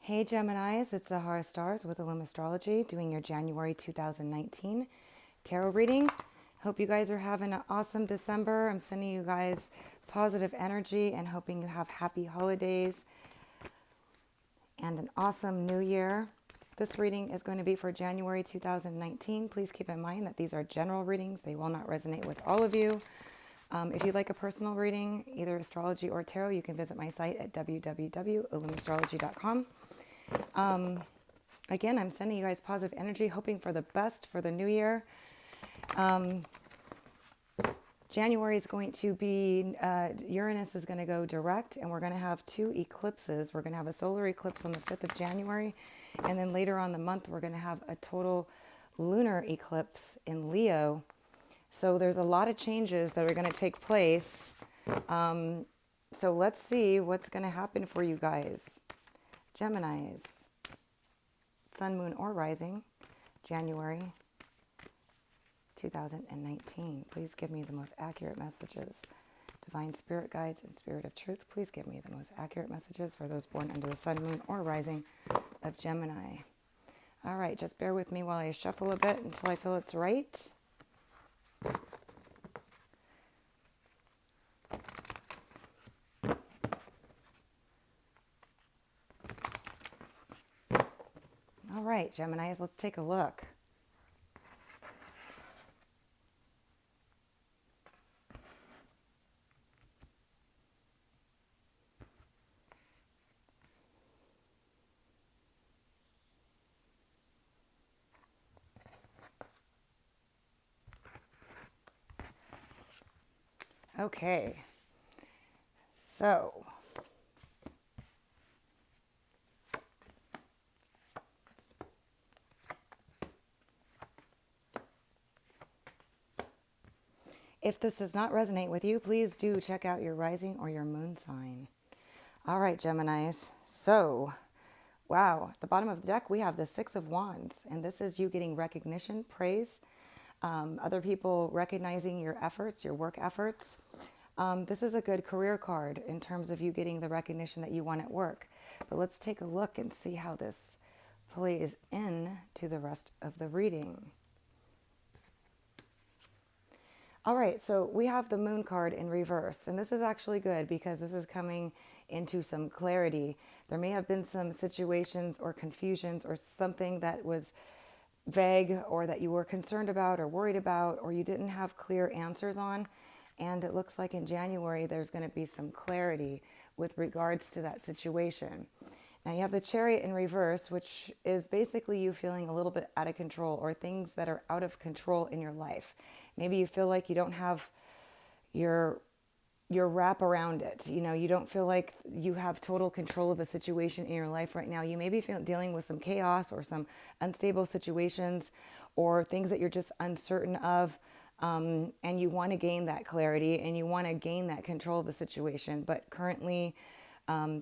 Hey Geminis, it's Zahara Stars with Illum Astrology doing your January 2019 tarot reading. Hope you guys are having an awesome December. I'm sending you guys positive energy and hoping you have happy holidays and an awesome new year. This reading is going to be for January 2019. Please keep in mind that these are general readings. They will not resonate with all of you. If you'd like a personal reading, either astrology or tarot, you can visit my site at www.illumastrology.com. Again, I'm sending you guys positive energy, hoping for the best for the new year. January is going to be, Uranus is going to go direct, and we're going to have two eclipses. We're going to have a solar eclipse on the 5th of January, and then later on the month, we're going to have a total lunar eclipse in Leo. So there's a lot of changes that are going to take place. So let's see what's going to happen for you guys. Geminis, Sun, Moon, or Rising, January 2019. Please give me the most accurate messages. Divine Spirit Guides and Spirit of Truth, please give me the most accurate messages for those born under the Sun, Moon, or Rising of Gemini. All right, just bear with me while I shuffle a bit until I feel it's right. All right, Geminis, let's take a look. Okay, so if this does not resonate with you, please do check out your rising or your moon sign. All right, Geminis. So, wow, at the bottom of the deck, we have the Six of Wands, and this is you getting recognition, praise, other people recognizing your efforts, your work efforts. This is a good career card in terms of you getting the recognition that you want at work. But let's take a look and see how this plays in to the rest of the reading. All right, so we have the Moon card in reverse, and this is actually good because this is coming into some clarity. There may have been some situations or confusions or something that was vague or that you were concerned about or worried about or you didn't have clear answers on. And it looks like in January there's going to be some clarity with regards to that situation. Now you have the Chariot in reverse, which is basically you feeling a little bit out of control or things that are out of control in your life. Maybe you feel like you don't have your wrap around it. You know, you don't feel like you have total control of a situation in your life right now. You may be dealing with some chaos or some unstable situations or things that you're just uncertain of. And you want to gain that clarity and you want to gain that control of the situation. But currently,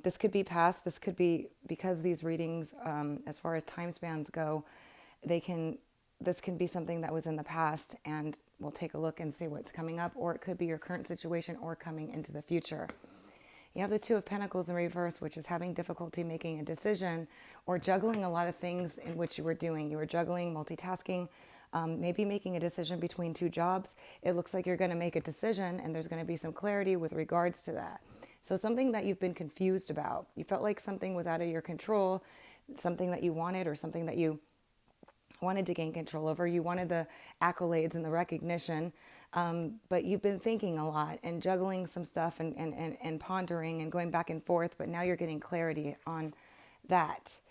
this could be past. This could be because these readings, as far as time spans go, this can be something that was in the past, and we'll take a look and see what's coming up, or it could be your current situation or coming into the future. You have the Two of Pentacles in reverse, which is having difficulty making a decision or juggling a lot of things in which you were doing. You were juggling, multitasking, maybe making a decision between two jobs. It looks like you're going to make a decision and there's going to be some clarity with regards to that. So something that you've been confused about. You felt like something was out of your control, something that you wanted or something that you wanted to gain control over. You wanted the accolades and the recognition, but you've been thinking a lot and juggling some stuff and pondering and going back and forth, but now you're getting clarity on that.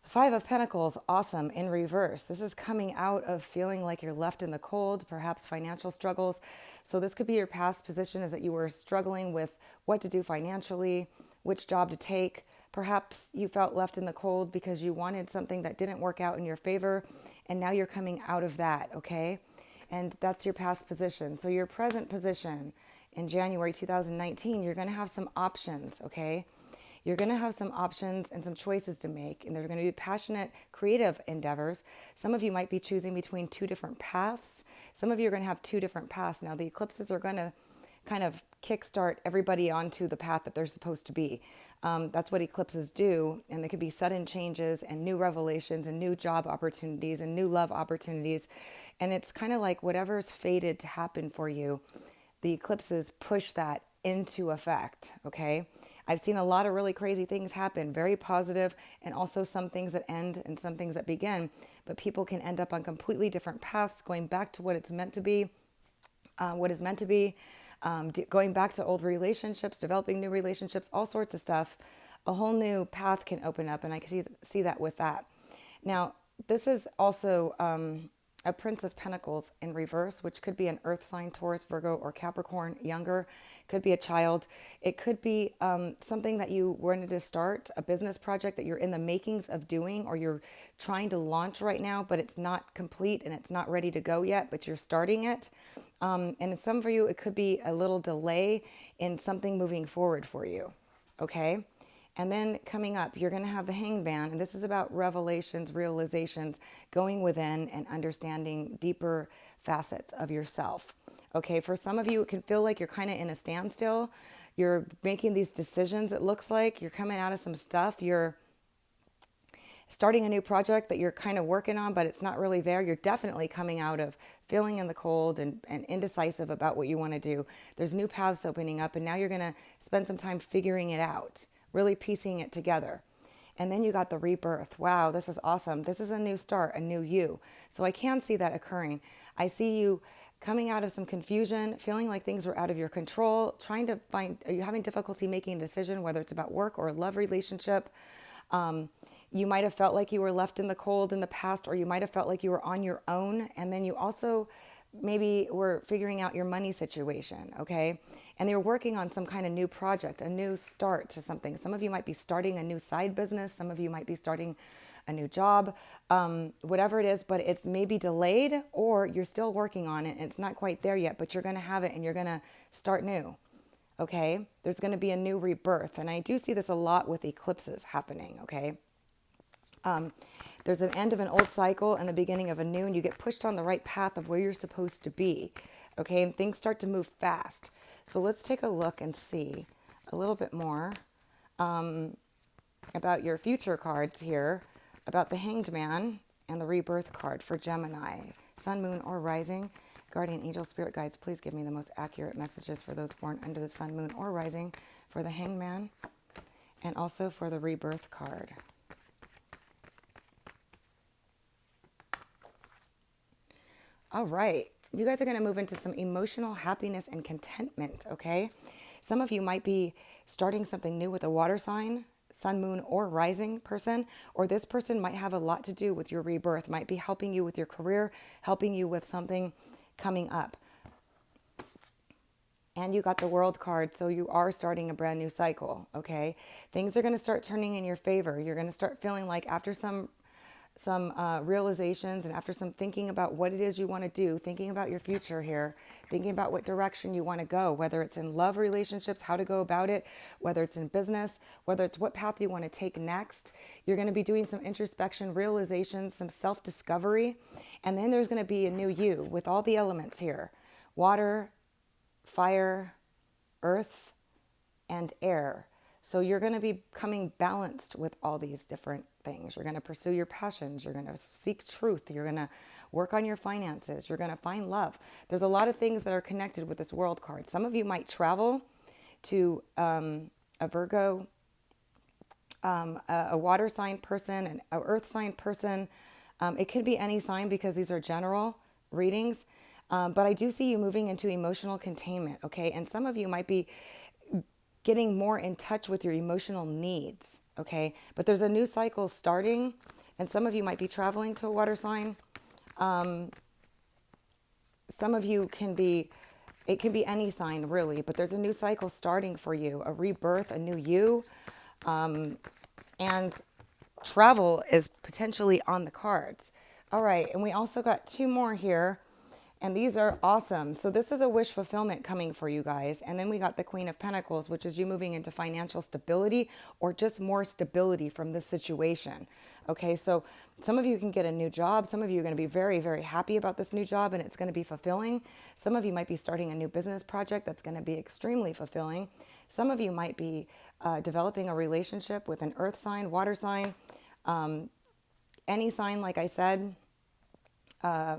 The Five of Pentacles, awesome, in reverse. This is coming out of feeling like you're left in the cold, perhaps financial struggles. So this could be your past position, is that you were struggling with what to do financially, which job to take. Perhaps you felt left in the cold because you wanted something that didn't work out in your favor, and now you're coming out of that, okay? And that's your past position. So your present position in January 2019, you're going to have some options, okay? You're going to have some options and some choices to make, and they're going to be passionate, creative endeavors. Some of you might be choosing between two different paths. Some of you are going to have two different paths. Now, the eclipses are going to kind of kickstart everybody onto the path that they're supposed to be. That's what eclipses do. And there could be sudden changes and new revelations and new job opportunities and new love opportunities. And it's kind of like whatever's fated to happen for you, the eclipses push that into effect, okay? I've seen a lot of really crazy things happen, very positive, and also some things that end and some things that begin. But people can end up on completely different paths, going back to what it's meant to be, what is meant to be, going back to old relationships, developing new relationships, all sorts of stuff. A whole new path can open up, and I can see that with that. Now, this is also a Prince of Pentacles in reverse, which could be an earth sign, Taurus, Virgo, or Capricorn, younger. Could be a child. It could be something that you wanted to start, a business project that you're in the makings of doing, or you're trying to launch right now, but it's not complete and it's not ready to go yet, but you're starting it. And some for you, it could be a little delay in something moving forward for you, okay? And then coming up, you're going to have the Hanged Man, and this is about revelations, realizations, going within and understanding deeper facets of yourself. Okay, for some of you, it can feel like you're kind of in a standstill. You're making these decisions, it looks like. You're coming out of some stuff. You're starting a new project that you're kind of working on, but it's not really there. You're definitely coming out of feeling in the cold and indecisive about what you want to do. There's new paths opening up, and now you're going to spend some time figuring it out, really piecing it together. And then you got the rebirth. Wow, this is awesome. This is a new start, a new you. So I can see that occurring. I see you coming out of some confusion, feeling like things were out of your control, trying to find, are you having difficulty making a decision, whether it's about work or a love relationship? You might have felt like you were left in the cold in the past, or you might have felt like you were on your own. And then you also maybe were figuring out your money situation, okay? And you're working on some kind of new project, a new start to something. Some of you might be starting a new side business. Some of you might be starting a new job, whatever it is, but it's maybe delayed, or you're still working on it and it's not quite there yet, but you're going to have it and you're going to start new. Okay, there's going to be a new rebirth. And I do see this a lot with eclipses happening, okay? There's an end of an old cycle and the beginning of a new, and you get pushed on the right path of where you're supposed to be, okay? And things start to move fast. So let's take a look and see a little bit more about your future cards here, about the Hanged Man and the Rebirth card for Gemini, Sun, Moon, or Rising. Guardian Angel Spirit Guides, please give me the most accurate messages for those born under the Sun, Moon, or Rising, for the Hanged Man, and also for the Rebirth card. All right, you guys are going to move into some emotional happiness and contentment, okay? Some of you might be starting something new with a water sign, Sun, Moon, or Rising person, or this person might have a lot to do with your rebirth, might be helping you with your career, helping you with something coming up. And you got the World card, so you are starting a brand new cycle, okay? Things are going to start turning in your favor. You're going to start feeling like after some realizations and after some thinking about what it is you want to do, thinking about your future here, thinking about what direction you want to go, whether it's in love relationships, how to go about it, whether it's in business, whether it's what path you want to take next. You're going to be doing some introspection, realizations, some self-discovery. And then there's going to be a new you with all the elements here: water, fire, earth, and air. So you're going to be becoming balanced with all these different things. You're going to pursue your passions. You're going to seek truth. You're going to work on your finances. You're going to find love. There's a lot of things that are connected with this World card. Some of you might travel to a Virgo, a water sign person, an earth sign person. It could be any sign because these are general readings. But I do see you moving into emotional containment, okay? And some of you might be getting more in touch with your emotional needs, okay? But there's a new cycle starting, and some of you might be traveling to a water sign. Some of you it can be any sign really, but there's a new cycle starting for you, a rebirth, a new you, and travel is potentially on the cards. All right, and we also got two more here. And these are awesome. So this is a wish fulfillment coming for you guys. And then we got the Queen of Pentacles, which is you moving into financial stability or just more stability from this situation. Okay, so some of you can get a new job. Some of you are going to be very, very happy about this new job and it's going to be fulfilling. Some of you might be starting a new business project that's going to be extremely fulfilling. Some of you might be developing a relationship with an earth sign, water sign, any sign, like I said. Yeah,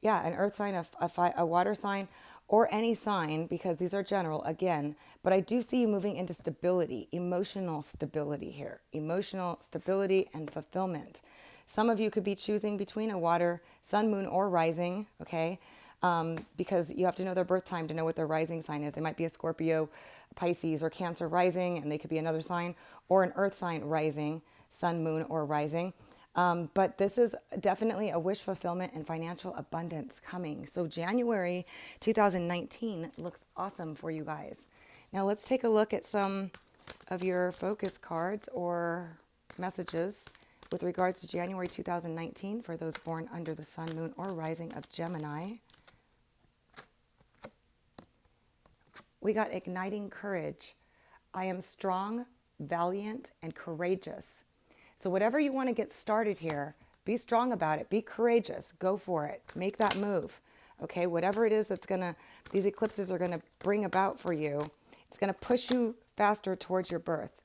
an earth sign, a water sign, or any sign, because these are general again. But I do see you moving into stability, emotional stability here, emotional stability and fulfillment. Some of you could be choosing between a water, sun, moon, or rising, okay? Because you have to know their birth time to know what their rising sign is. They might be a Scorpio, Pisces, or Cancer rising, and they could be another sign, or an earth sign rising, sun, moon, or rising. But this is definitely a wish fulfillment and financial abundance coming. So January 2019 looks awesome for you guys. Now let's take a look at some of your focus cards or messages with regards to January 2019 for those born under the sun, moon, or rising of Gemini. We got igniting courage. I am strong, valiant, and courageous. So whatever you want to get started here, be strong about it. Be courageous. Go for it. Make that move. Okay, whatever it is that's these eclipses are going to bring about for you, it's going to push you faster towards your birth.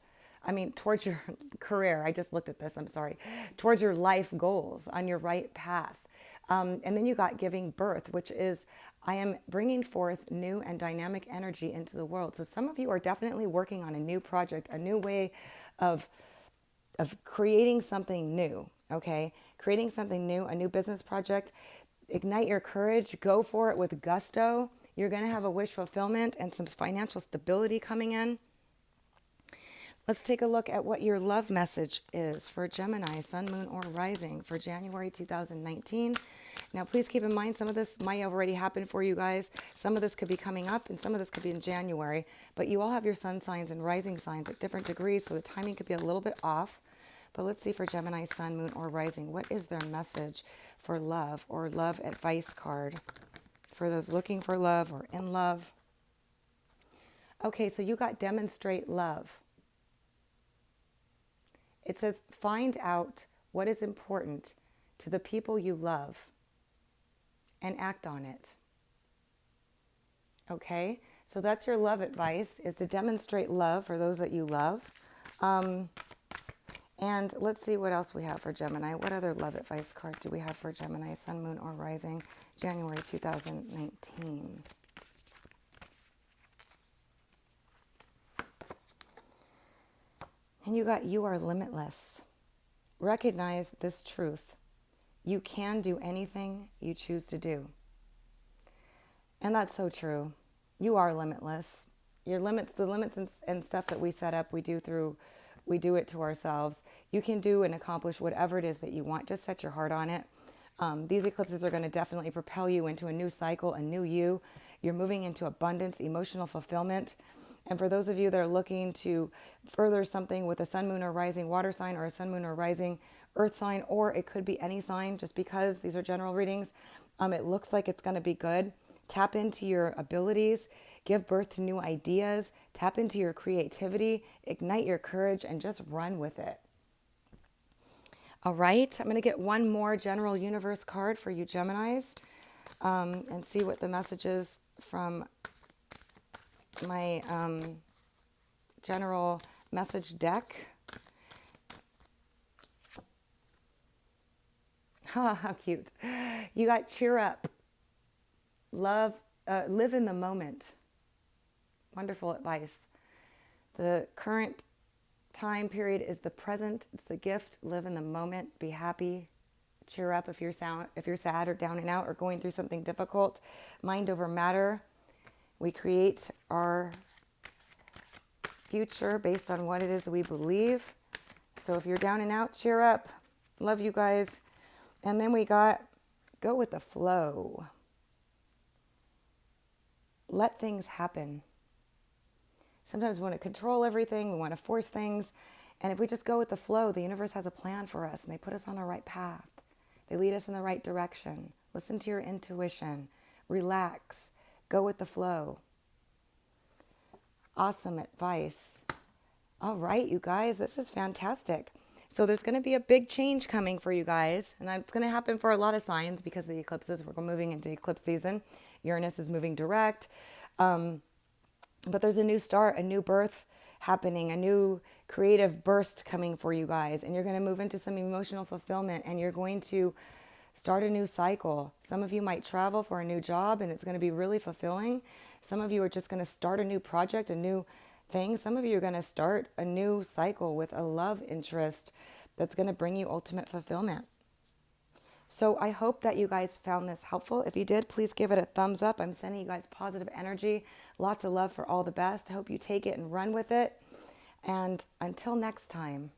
Towards your career. I just looked at this. I'm sorry. Towards your life goals, on your right path. And then you got giving birth, which is, I am bringing forth new and dynamic energy into the world. So some of you are definitely working on a new project, a new way of creating something new, okay? Creating something new, a new business project. Ignite your courage. Go for it with gusto. You're going to have a wish fulfillment and some financial stability coming in. Let's take a look at what your love message is for Gemini, sun, moon, or rising for January 2019. Now, please keep in mind, some of this might already happen for you guys. Some of this could be coming up, and some of this could be in January. But you all have your sun signs and rising signs at different degrees, so the timing could be a little bit off. But let's see for Gemini, sun, moon, or rising. What is their message for love or love advice card for those looking for love or in love? Okay, so you got demonstrate love. It says, find out what is important to the people you love and act on it. Okay, so that's your love advice, is to demonstrate love for those that you love. And let's see what else we have for Gemini. What other love advice card do we have for Gemini, sun, moon, or rising, January 2019? And you got, you are limitless. Recognize this truth. You can do anything you choose to do. And that's so true. You are limitless. Your limits, the limits and stuff that we set up, we do it to ourselves. You can do and accomplish whatever it is that you want. Just set your heart on it. These eclipses are going to definitely propel you into a new cycle, a new you. You're moving into abundance, emotional fulfillment. And for those of you that are looking to further something with a sun, moon, or rising water sign, or a sun, moon, or rising earth sign, or it could be any sign, just because these are general readings, it looks like it's going to be good. Tap into your abilities, give birth to new ideas, tap into your creativity, ignite your courage, and just run with it. All right, I'm going to get one more general universe card for you Geminis, and see what the message is from my general message deck. How cute. You got cheer up, love, live in the moment. Wonderful advice. The current time period is the present. It's the gift. Live in the moment. Be happy. Cheer up if you're sad or down and out or going through something difficult. Mind over matter. We create our future based on what it is we believe. So if you're down and out, cheer up. Love you guys. And then we got go with the flow. Let things happen. Sometimes we want to control everything. We want to force things. And if we just go with the flow, the universe has a plan for us and they put us on the right path. They lead us in the right direction. Listen to your intuition. Relax. Go with the flow. Awesome advice. All right, you guys, this is fantastic. So there's going to be a big change coming for you guys. And it's going to happen for a lot of signs because of the eclipses. We're moving into eclipse season. Uranus is moving direct. But there's a new start, a new birth happening, a new creative burst coming for you guys. And you're going to move into some emotional fulfillment, and you're going to start a new cycle. Some of you might travel for a new job, and it's going to be really fulfilling. Some of you are just going to start a new project, a new thing. Some of you are going to start a new cycle with a love interest that's going to bring you ultimate fulfillment. So I hope that you guys found this helpful. If you did, please give it a thumbs up. I'm sending you guys positive energy, lots of love for all the best. I hope you take it and run with it. And until next time.